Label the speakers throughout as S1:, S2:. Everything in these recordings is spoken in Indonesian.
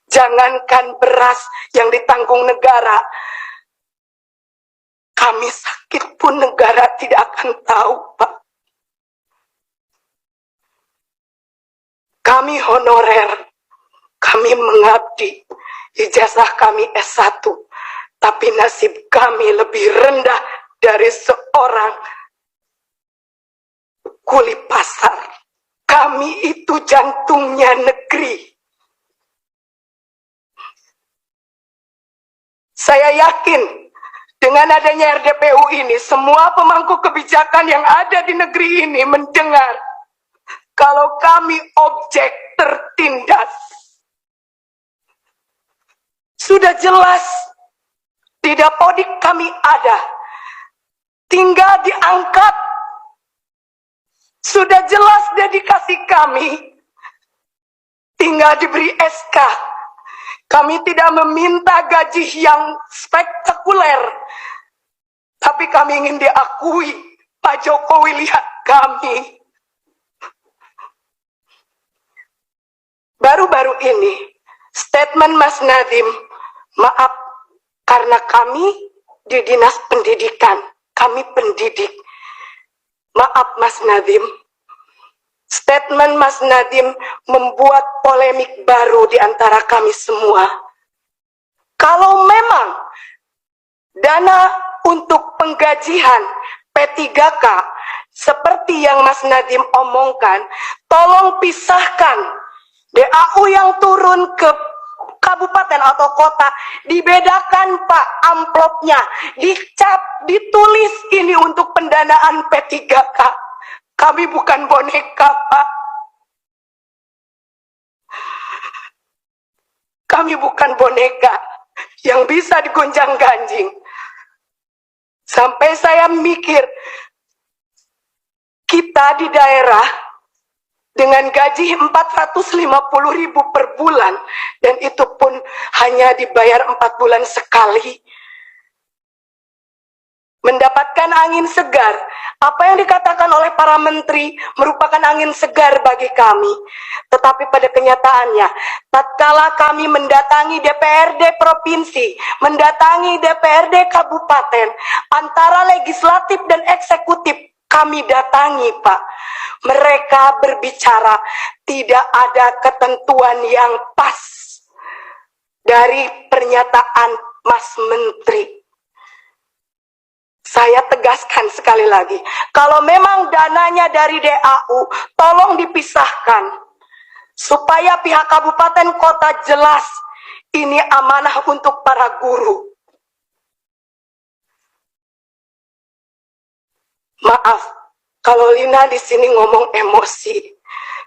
S1: Jangankan beras yang ditanggung negara, kami sakit pun negara tidak akan tahu, Pak. Kami honorer, kami mengabdi, ijazah kami S1, tapi nasib kami lebih rendah dari seorang kuli pasar. Kami itu jantungnya negeri. Saya yakin dengan adanya RDPU ini, semua pemangku kebijakan yang ada di negeri ini mendengar kalau kami objek tertindas. Sudah jelas di Dapodik kami ada, tinggal diangkat. Sudah jelas dedikasi kami, tinggal diberi SK. Kami tidak meminta gaji yang spektakuler, tapi kami ingin diakui. Pak Jokowi, lihat kami. Baru-baru ini, statement Mas Nadiem, maaf, karena kami di Dinas Pendidikan, kami pendidik. Maaf Mas Nadiem, statement Mas Nadiem membuat polemik baru di antara kami semua. Kalau memang dana untuk penggajian P3K seperti yang Mas Nadiem omongkan, tolong pisahkan DAU yang turun ke kabupaten atau kota, dibedakan Pak amplopnya, dicap, ditulis ini untuk pendanaan P3K. Kami bukan boneka, Pak. Kami bukan boneka yang bisa digonjang-ganjing. Sampai saya mikir, kita di daerah dengan gaji 450.000 per bulan, dan itu pun hanya dibayar 4 bulan sekali, mendapatkan angin segar. Apa yang dikatakan oleh para menteri merupakan angin segar bagi kami. Tetapi pada kenyataannya, tatkala kami mendatangi DPRD provinsi, mendatangi DPRD kabupaten, antara legislatif dan eksekutif kami datangi, Pak. Mereka berbicara tidak ada ketentuan yang pas dari pernyataan Mas Menteri. Saya tegaskan sekali lagi, kalau memang dananya dari DAU, tolong dipisahkan. Supaya pihak kabupaten kota jelas, ini amanah untuk para guru. Maaf, kalau Lina di sini ngomong emosi.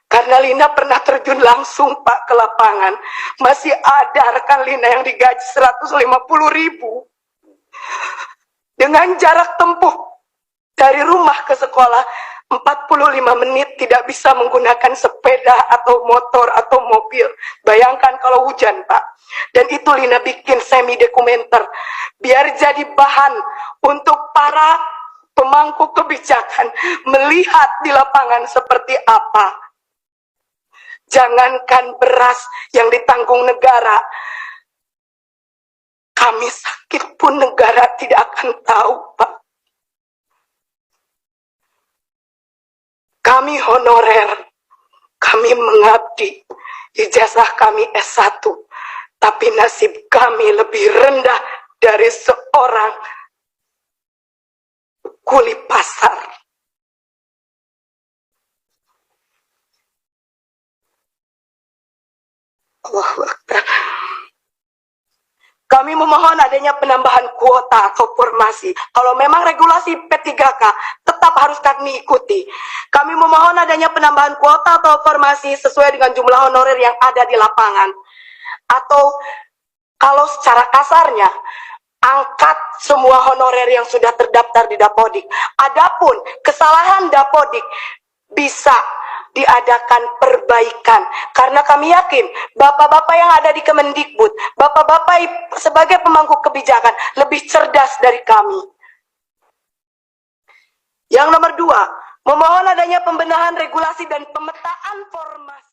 S1: Karena Lina pernah terjun langsung Pak ke lapangan. Masih ada rekan Lina yang digaji 150.000. Dengan jarak tempuh dari rumah ke sekolah 45 menit, tidak bisa menggunakan sepeda atau motor atau mobil. Bayangkan kalau hujan, Pak. Dan itu Lina bikin semi dokumenter biar jadi bahan untuk para pemangku kebijakan melihat di lapangan seperti apa. Jangankan beras yang ditanggung negara, kami sakit pun negara tidak akan tahu, Pak. Kami honorer, kami mengabdi, ijazah kami S1, tapi nasib kami lebih rendah dari seorang kuli pasar. Allahu Akbar. Kami memohon adanya penambahan kuota atau formasi. Kalau memang regulasi P3K tetap harus kami ikuti. Kami memohon adanya penambahan kuota atau formasi sesuai dengan jumlah honorer yang ada di lapangan. Atau kalau secara kasarnya, angkat semua honorer yang sudah terdaftar di Dapodik. Adapun kesalahan Dapodik bisa diadakan perbaikan, karena kami yakin bapak-bapak yang ada di Kemendikbud, bapak-bapak sebagai pemangku kebijakan lebih cerdas dari kami. Yang nomor 2, memohon adanya pembenahan regulasi dan pemetaan formasi.